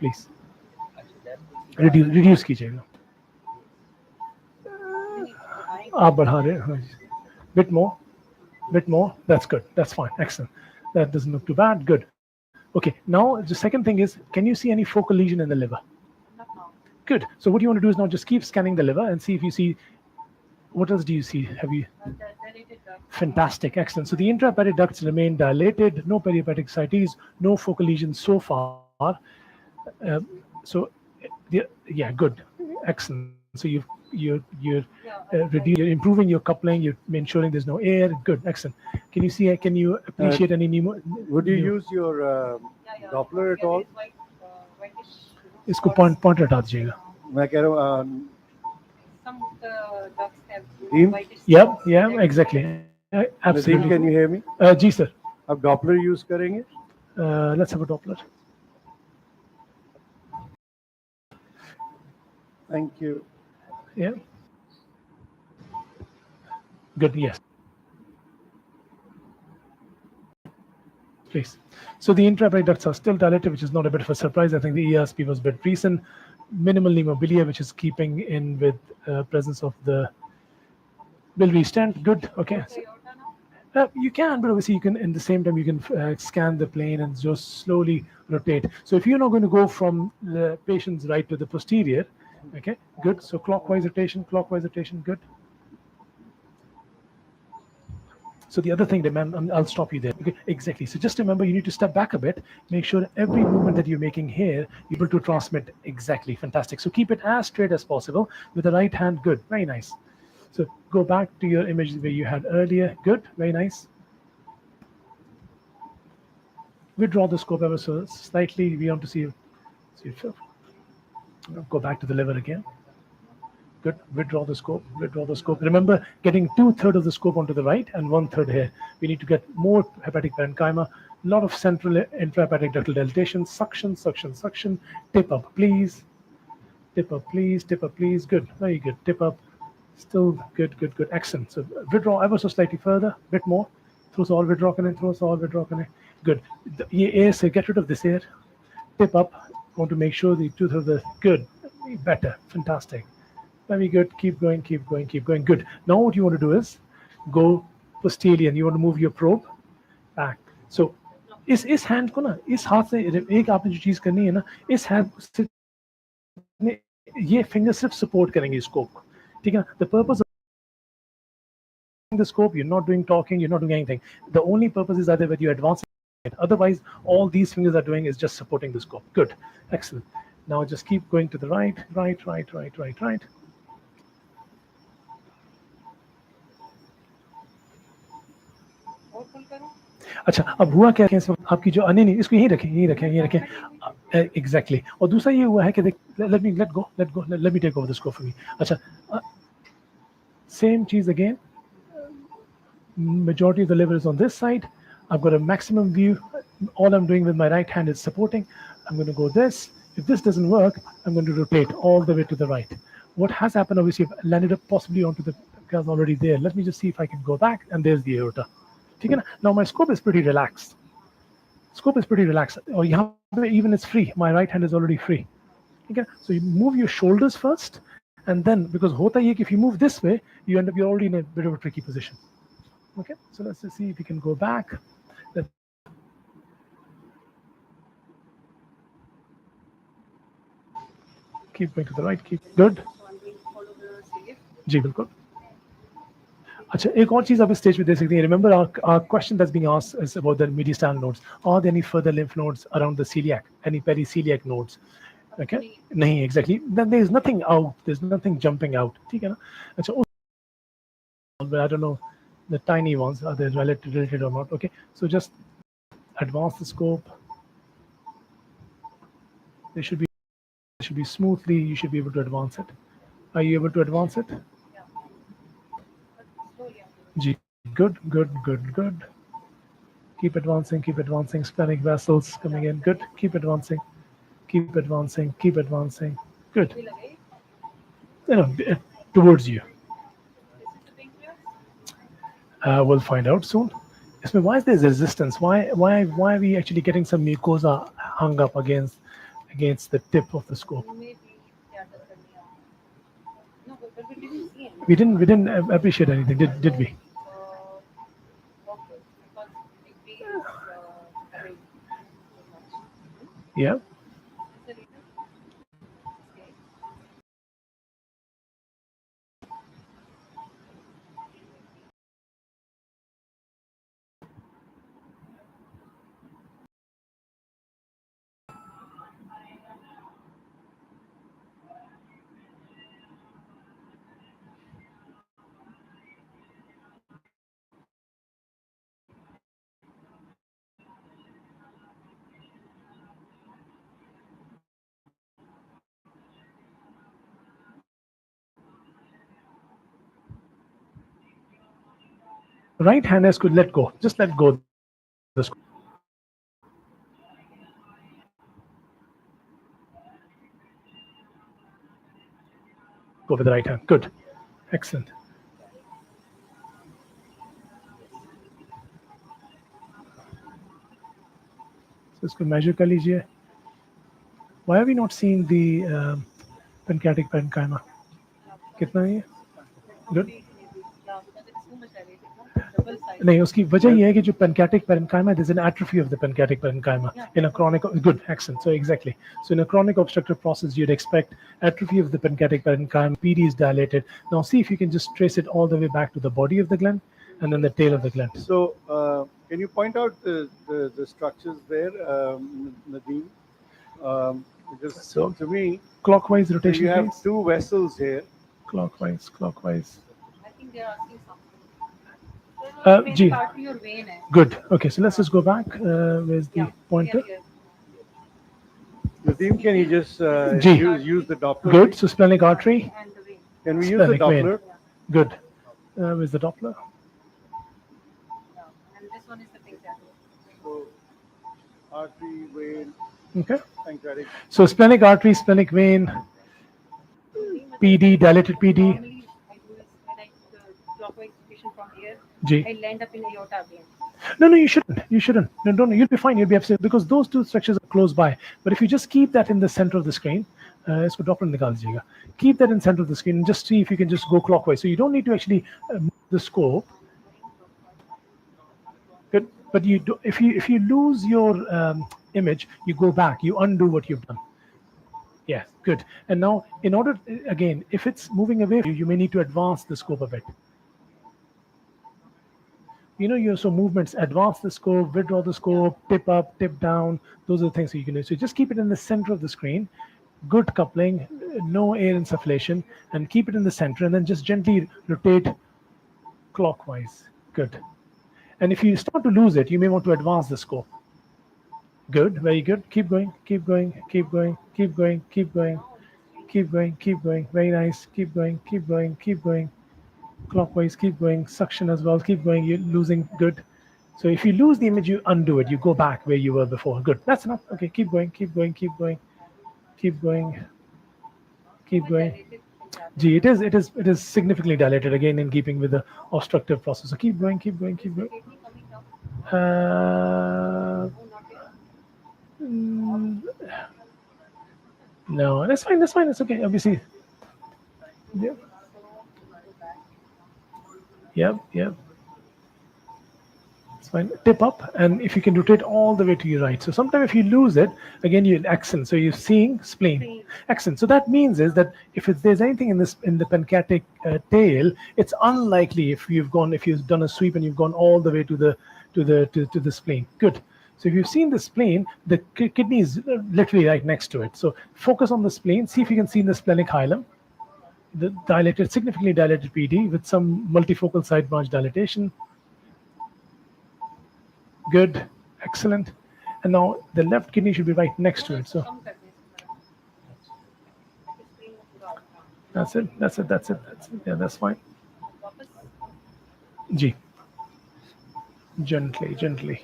Please reduce कीजिएगा, आप बढ़ा रहे हैं, bit more, that's good, that's fine, excellent, that doesn't look too bad, good. Okay, now the second thing is, can you see any focal lesion in the liver? Not now. Good. So what you want to do is now just keep scanning the liver and see if you see, what else do you see? Have you? Dilated duct. Fantastic, excellent. So the intrahepatic ducts remain dilated, no perihepatic ascites, no focal lesions so far. Yeah, good, excellent. So you're improving your coupling, you're ensuring there's no air. Good, excellent. Can you see? Can you appreciate any pneumo? Would you use your Doppler at all? Whitish. इसको point हटा दीजिएगा. मैं कह रहा हूँ Some of the ducts have Team? whitish. Yeah, exactly. Absolutely. Can you hear me? Ji sir. आप Doppler use करेंगे? Let's have a Doppler. Thank you. Yeah. Good, yes. Please. So the intrahepatic ducts are still dilated, which is not a bit of a surprise. I think the ESP was a bit recent. Minimal pneumobilia, which is keeping in with presence of the biliary stent. Good, okay. You can, but obviously you can, in the same time, you can scan the plane and just slowly rotate. So if you're not going to go from the patient's right to the posterior, okay, good. So clockwise rotation, good. So the other thing, I'll stop you there. Okay, exactly. So just remember, you need to step back a bit. Make sure every movement that you're making here, you're able to transmit exactly. Fantastic. So keep it as straight as possible with the right hand. Good. Very nice. So go back to your image where you had earlier. Good. Very nice. Withdraw the scope ever so slightly. We want to see if go back to the liver again. Good. Withdraw the scope. Remember, getting 2/3 of the scope onto the right and 1/3 here. We need to get more hepatic parenchyma. A lot of central intrahepatic ductal dilatation. Suction. Tip up, please. Good. Very good. Tip up. Still good. Excellent. So withdraw ever so slightly further. Bit more. Throw all withdraw. Good. ये air से get rid of this air. Tip up. Want to make sure the 2/3 of the good. Better. Fantastic. Very good. Keep going. Good. Now what you want to do is go posterior and you want to move your probe back. So इस hand को ना, इस हाथ से एक आपने जो चीज करनी है ना, इस hand से ये finger सिर्फ support करेंगे scope को. ठीक है ना? The purpose of the scope, you're not doing talking, you're not doing anything. The only purpose is either when you advance it. Otherwise, all these fingers are doing is just supporting the scope. Good. Excellent. Now just keep going to the right. अच्छा, अब हुआ क्या है इस वक्त आपकी जो नहीं इसको यहीं रखें एग्जैक्टली. और दूसरा ये हुआ है कि let me take over the scope for me. अच्छा, same cheese again. Majority of the liver is on this side. I've got a maximum view. All I'm doing with my right hand is supporting. I'm going to go this. If this doesn't work, I'm going to rotate all the way to the right. What has happened, obviously, I've landed up possibly onto the gas already there. Let me just see if I can go back, and there's the aorta. Now my scope is pretty relaxed. Or even it's free. My right hand is already free. Okay? So you move your shoulders first, and then, because hota ye, if you move this way, you're already in a bit of a tricky position. Okay, so let's just see if we can go back. Keep going to the right. Keep good. जी बिल्कुल. अच्छा, एक और चीज आप इस stage पे देख सकते हैं. Remember our question that's being asked is about the mediastinal nodes. Are there any further lymph nodes around the celiac? Any periceliac nodes? Okay, नहीं exactly. Then there is nothing out. There's nothing jumping out. ठीक है ना? अच्छा, but I don't know the tiny ones, are they related or not? Okay, so just advance the scope. They should be smoothly. You should be able to advance it. Are you able to advance it? G. Good. Keep advancing. Splenic vessels coming in. Good. Keep advancing. Good. Towards you. We'll find out soon. Why is there resistance? Why are we actually getting some mucosa hung up against against the tip of the scope. Maybe jata karni aa. No, but we didn't see anything. We didn't appreciate anything, did we? Okay, because degree is away too much. Yeah. Is the reason? Okay. Right hand has could let go. Just let go. The scope. Go with the right hand. Good. Excellent. So इसको measure कर लीजिए. Why are we not seeing the pancreatic parenchyma? कितना है ये? Good. Yeah, because it's too much dilated, no? Double size. नहीं, उसकी वजह ये है कि जो pancreatic parenchyma, there's an atrophy of the pancreatic parenchyma in a chronic. Good, excellent. So exactly. So in a chronic obstructive process, you'd expect atrophy of the pancreatic parenchyma. PD is dilated. Now see if you can just trace it all the way back to the body of the gland and then the tail of the gland. So, can you point out the structures there, Nadeem? Because So, to me, Clockwise rotation, you have please. two vessels here. Clockwise. I think they are asking something. Ji. Artery or vein hai. Good. Okay, so let's just go back. Where's the Yeah, pointer? here. Nadeem, can you just Ji. use the Doppler? Good. So splenic artery. And the vein. Can we use the Splenic vein. Doppler? Good. Where's the Doppler? Yeah. And this one is the pancreatic. So, artery, vein, Okay. pancreatic. So splenic artery, splenic vein, PD, dilated PD. Normally, I do is when I do the clockwise rotation from here, Ji. I land up in aorta again. No, you shouldn't. You shouldn't. No, don't. You'll be fine. You'll be absolutely, because those two structures are close by. But if you just keep that in the center of the screen, इसको Doppler निकाल दीजिएगा. Keep that in the center of the screen and just see if you can just go clockwise. So you don't need to actually move the scope. Good. But you do, if you lose your image, you go back. You undo what you've done. Yes, good. And now, in order, again, if it's moving away from you, you may need to advance the scope a bit. You know, so movements, advance the scope, withdraw the scope, tip up, tip down. Those are the things that you can do. So just keep it in the center of the screen. Good coupling, no air insufflation, and keep it in the center, and then just gently rotate clockwise. Good. And if you start to lose it, you may want to advance the scope. Good, very good. Keep going, keep going, keep going, keep going, keep going, keep going, keep going. Very nice. Keep going, keep going, keep going. Clockwise, keep going. Suction as well. Keep going. You're losing. Good. So if you lose the image, you undo it. You go back where you were before. Good. That's enough. Okay. Keep going. Keep going. Keep going. Keep going. Keep going. Dilated pancreatic. Gee, it is significantly dilated again in keeping with the obstructive process. So keep going. Keep going. Keep going. Kidney coming down. Uh, Oh, not yet. mm, no, that's fine. That's fine. It's okay. Obviously. Yep. Yep. It's fine. Tip up, and if you can rotate all the way to your right. So sometimes if you lose it, again you'll accent. So you're seeing spleen. Accent. So that means is that if there's anything in the pancreatic tail, it's unlikely if you've done a sweep and you've gone all the way to the spleen. Good. So if you've seen the spleen, the kidney is literally right next to it. So focus on the spleen. See if you can see the splenic hilum, the dilated, significantly dilated PD with some multifocal side branch dilatation. Good, excellent. And now the left kidney should be right next to it. So Come करने से थोड़ा। that's it. Yeah, that's fine. वापस G. Gently.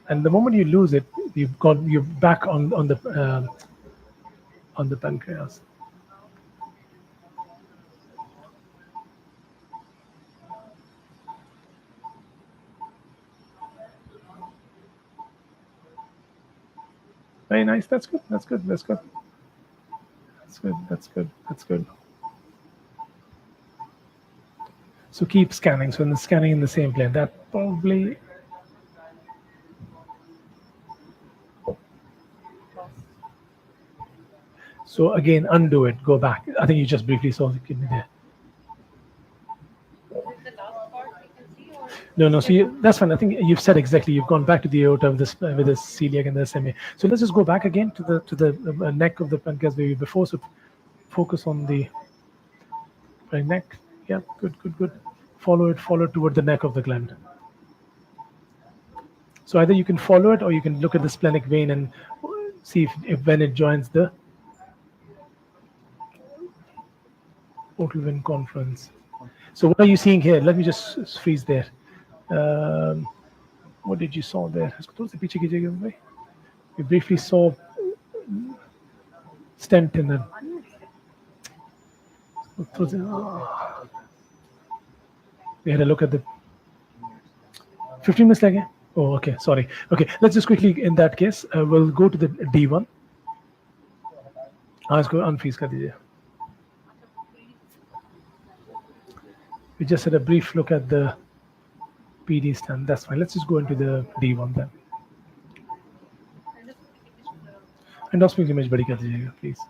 And the moment you lose it, you're back on the pancreas. Very nice. That's good. That's good. That's good. That's good. That's good. That's good. So keep scanning. So in the scanning in the same plane. That probably. So again, undo it. Go back. I think you just briefly saw the kidney there. Is it the last part we can see, or No. So that's fine. I think you've said exactly. You've gone back to the aorta with this celiac and the SMA. So let's just go back again to the neck of the pancreas where you before. So focus on the right neck. Yeah, good. Follow it toward the neck of the gland. So either you can follow it or you can look at the splenic vein and see if when it joins the portal vein conference. So what are you seeing here? Let me just freeze there. What did you saw there? You briefly saw stent in it. We had a look at the 15 minutes lage. Oh, okay, sorry. Okay, let's just quickly, in that case, we'll go to the D1. Let's go unfreeze kar dijiye. We just had a brief look at the PD stand. That's fine. Let's just go into the D1 then. Endoscopy image badi kar dijiyega, please.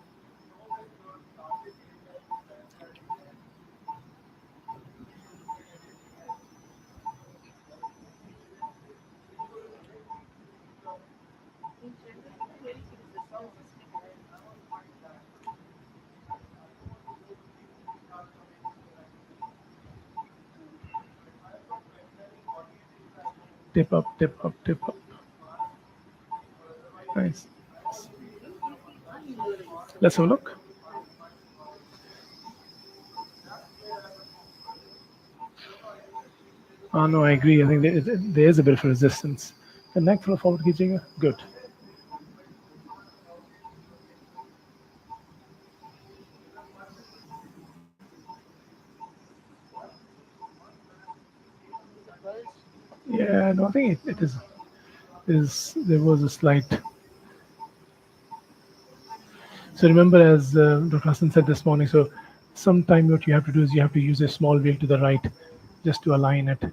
Tip up. Nice. Let's have a look. Oh no, I agree. I think there is a bit of a resistance. The neck throw forward kijiyega. Good. Yeah, no, I think it is. There was a slight. So remember, as Dr. Hassan said this morning, so sometime what you have to do is you have to use a small wheel to the right just to align it.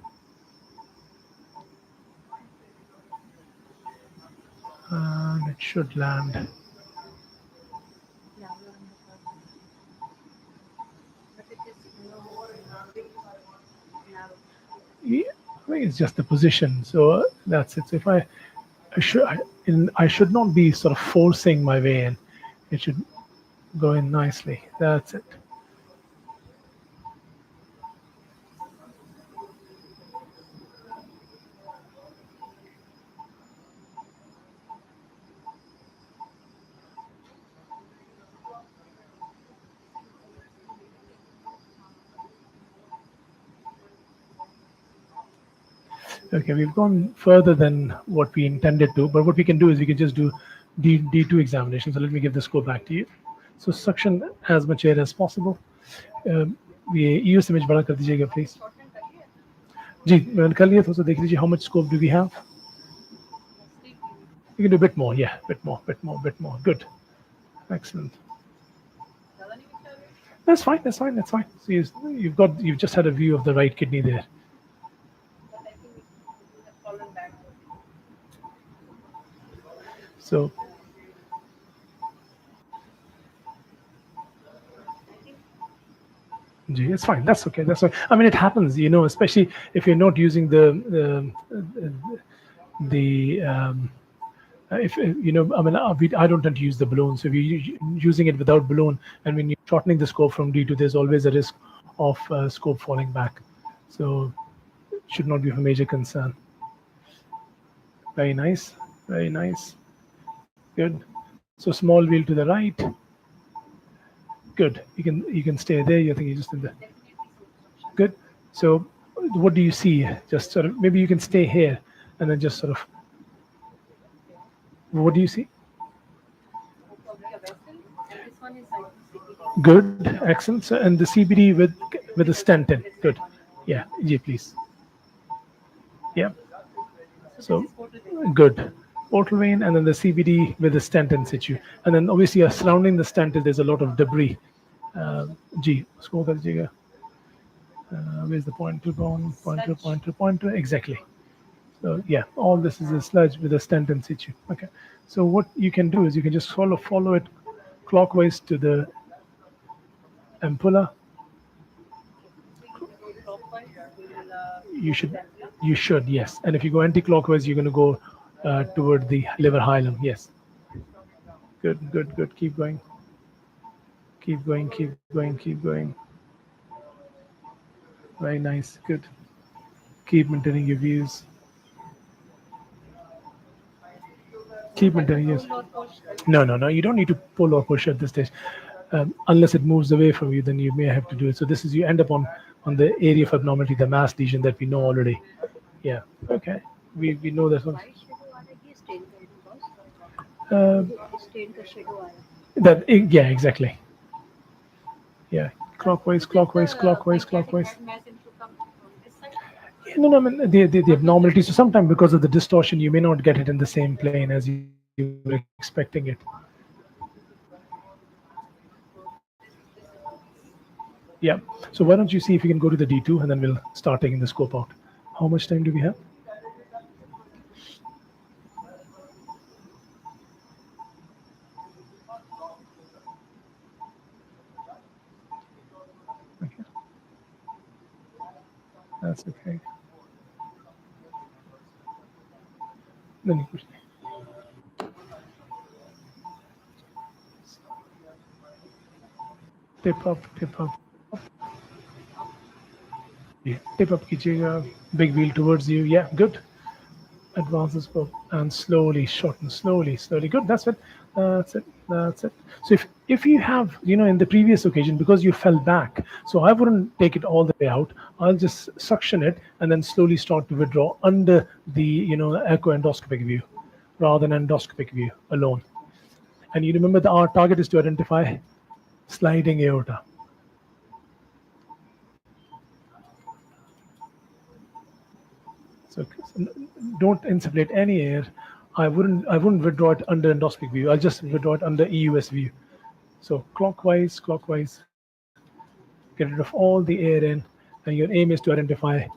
And it should land. Yeah, I think it's just the position. So that's it. So if I should not be sort of forcing my way in. It should go in nicely. That's it. Okay, we've gone further than what we intended to, but what we can do is we can just do D2 examination. So let me give the score back to you. So suction as much air as possible. ये EUS image बड़ा कर दीजिएगा please. जी मैंने कर लिया, थोड़ा सा देख लीजिए how much scope do we have. You can do a bit more, yeah, bit more. Good, excellent. That's fine. So you've just had a view of the right kidney there. So it's fine. That's okay. I mean, it happens, especially if you're not using I don't tend to use the balloon. So if you're using it without balloon, and when you're shortening the scope from D2, there's always a risk of scope falling back. So it should not be of a major concern. Very nice. Good. So small wheel to the right. Good. You can stay there. I think you're just in the. Good. So what do you see? Just sort of maybe you can stay here and then just sort of. What do you see? Good. Excellent. So, and the CBD with the stent in. Good. Yeah. Yeah, please. Yeah. So good. portal vein, and then the CBD with the stent in situ. And then obviously surrounding the stent there's a lot of debris. G, scroll karjiyega. Where's the pointer gone? Pointer. Exactly. So yeah, all this is a sludge with a stent in situ. Okay. So what you can do is you can just follow it clockwise to the ampulla. You should, yes. And if you go anti-clockwise, you're going to go toward the liver hilum. Yes. Good. Keep going. Very nice. Good. Keep maintaining your views. Keep maintaining yours. No. You don't need to pull or push at this stage. Unless it moves away from you, then you may have to do it. So this is, you end up on the area of abnormality, the mass lesion that we know already. Yeah. Okay. We know that one. Yeah, exactly. Yeah. Clockwise. Yeah, no, I mean the abnormality. So sometimes because of the distortion, you may not get it in the same plane as you were expecting it. Yeah. So why don't you see if you can go to the D2 and then we'll start taking the scope out. How much time do we have? Okay. That's okay. Then you push. Tip up. Yeah. Tip up कीजिएगा. Big wheel towards you. Yeah, good. Advance the scope and slowly shorten. Slowly. Good. That's it. So if you have, in the previous occasion, because you fell back, so I wouldn't take it all the way out. I'll just suction it and then slowly start to withdraw under the, echo-endoscopic view rather than endoscopic view alone. And you remember our target is to identify sliding aorta. So don't insufflate any air. I wouldn't withdraw it under endoscopic view. I'll just withdraw it under EUS view. So clockwise. Get rid of all the air in, and your aim is to identify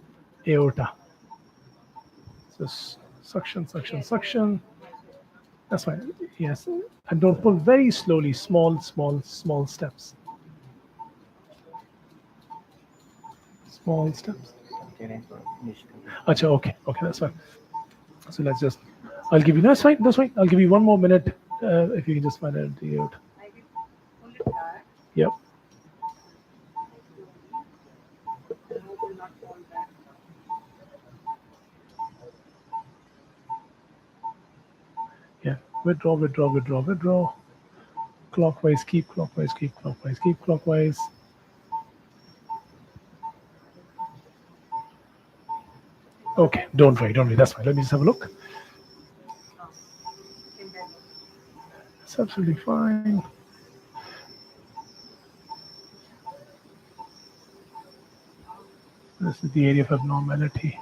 aorta. So suction. That's fine. Yes, and don't pull very slowly. Small steps. Small steps. Acha, okay, that's fine. So let's just, I'll give you, that's fine. I'll give you 1 more minute if you can just find out the aorta. Yep. Yeah, withdraw. Clockwise, keep clockwise. Okay, don't worry, that's fine. Let me just have a look. It's absolutely fine. This is the area of abnormality.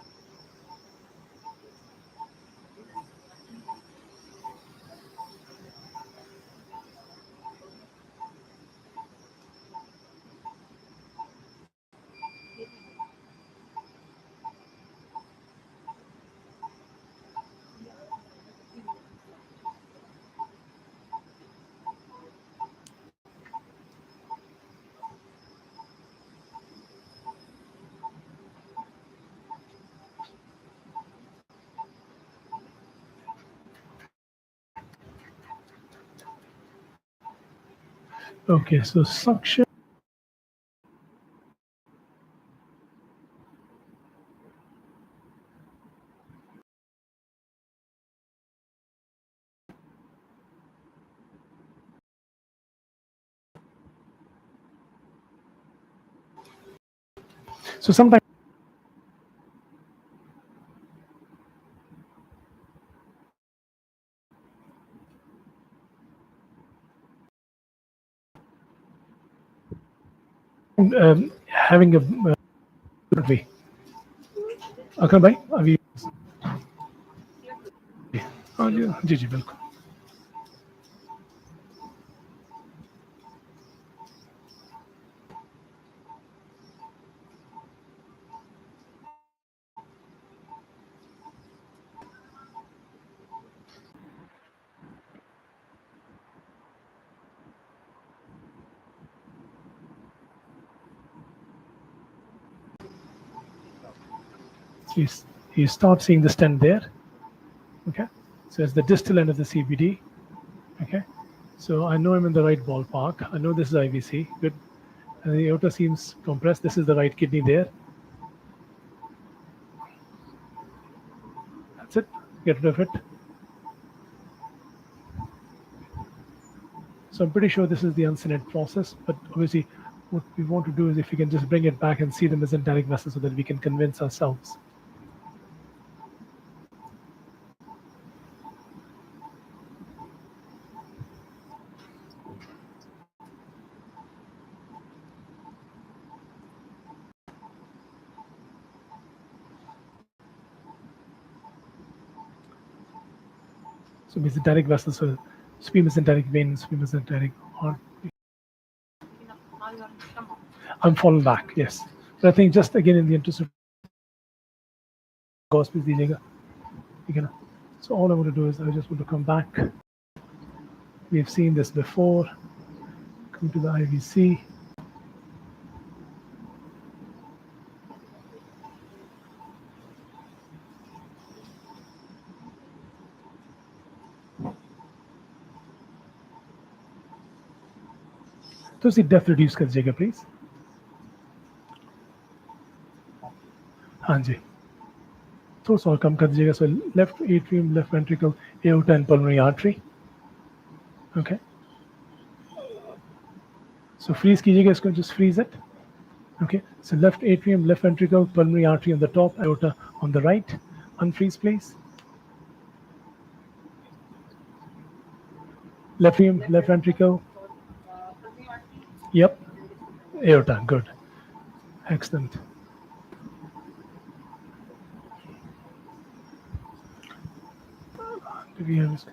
Okay, so suction. So sometimes having a way. Akram bhai, have you? ہاں جی جی جی بالکل. You start seeing the stent there. Okay, so it's the distal end of the CBD. Okay, so I know I'm in the right ballpark. I know this is IVC. Good. And the aorta seems compressed. This is the right kidney there. That's it. Get rid of it. So I'm pretty sure this is the uncinate process, but obviously what we want to do is if we can just bring it back and see the mesenteric vessel so that we can convince ourselves. So mesenteric vessels, so mesenteric vein, mesenteric artery. I'm falling back, yes. But I think just again in the interest of gospel दीजिएगा, ठीक है ना? So all I want to do is I just want to come back. We've seen this before. Come to the IVC. तो इसी depth reduce कर दीजिएगा please. हाँ जी, थोड़ा सा और कम कर दीजिएगा. So left atrium, left ventricle, aorta and pulmonary artery. Okay, so freeze कीजिएगा इसको, just freeze it. Okay, so left atrium, left ventricle, pulmonary artery on the top, aorta on the right. Unfreeze please. Left atrium, left ventricle. Yep. Aorta, good. Excellent. Do we have this?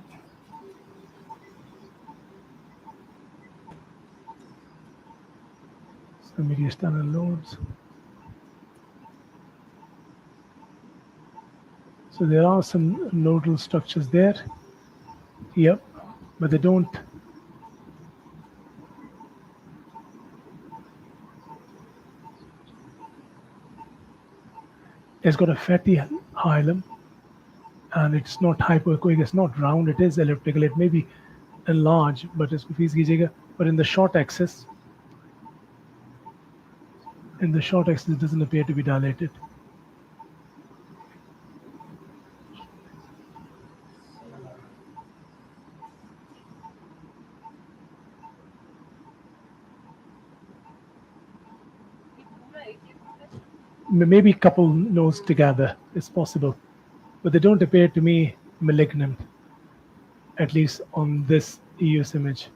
Some mediastinal loads. So there are some nodal structures there. Yep, but they don't. It's got a fatty hilum, and it's not hypoechoic, it's not round, it is elliptical. It may be enlarged, but it's but in the short axis, it doesn't appear to be dilated. Maybe a couple nodes together is possible, but they don't appear to me malignant, at least on this EUS image.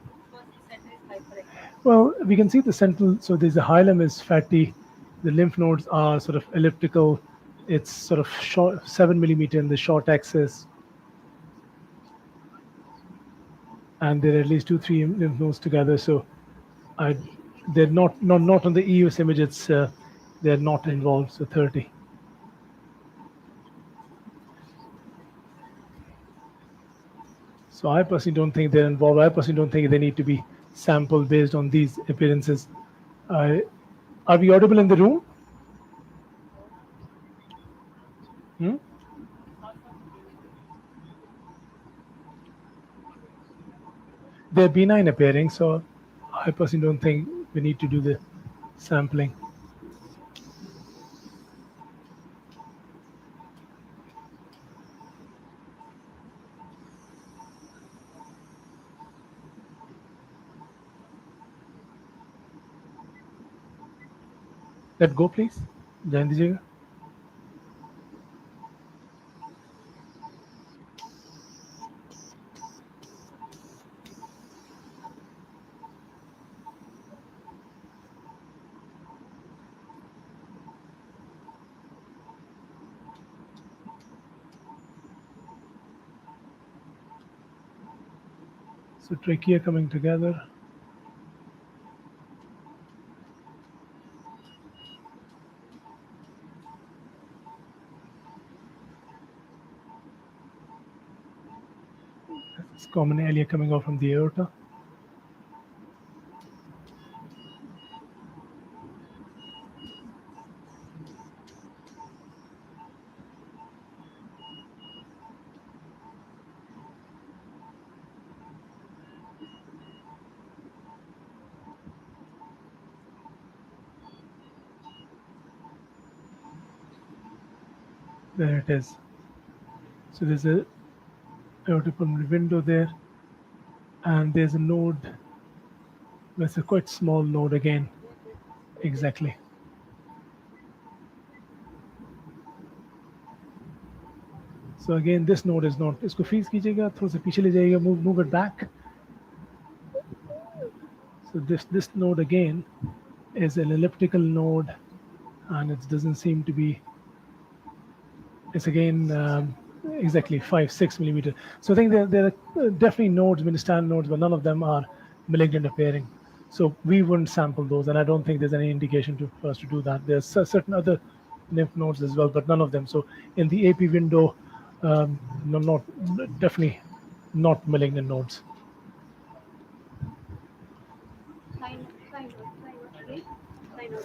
Well, we can see the central, so there's a hilum is fatty, the lymph nodes are sort of elliptical, it's sort of short, 7 millimeter in the short axis, and there are at least 2-3 lymph nodes together, so they're not on the EUS image, it's they're not involved, so 30. So I personally don't think they're involved. I personally don't think they need to be sampled based on these appearances. Are we audible in the room? They're benign appearing, so I personally don't think we need to do the sampling. Let go, please. जाने दीजिएगा. So trachea coming together. It's common area coming out from the aorta. There it is. So there's a aortopulmonary window there, and there's a node. That's a quite small node again. Exactly. So again, this node is not. इसको freeze कीजिएगा, थोड़ा सा पीछे ले जाइएगा, move it back. So this node again is an elliptical node, and it doesn't seem to be. It's again exactly 5-6 millimeter. So I think there are definitely nodes, metastatic nodes, but none of them are malignant appearing. So we wouldn't sample those, and I don't think there's any indication for us to do that. There's certain other lymph nodes as well, but none of them. So in the AP window, not definitely not malignant nodes. Sign out, please. Sign out.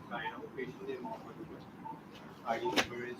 Sign out, patient name, ID number is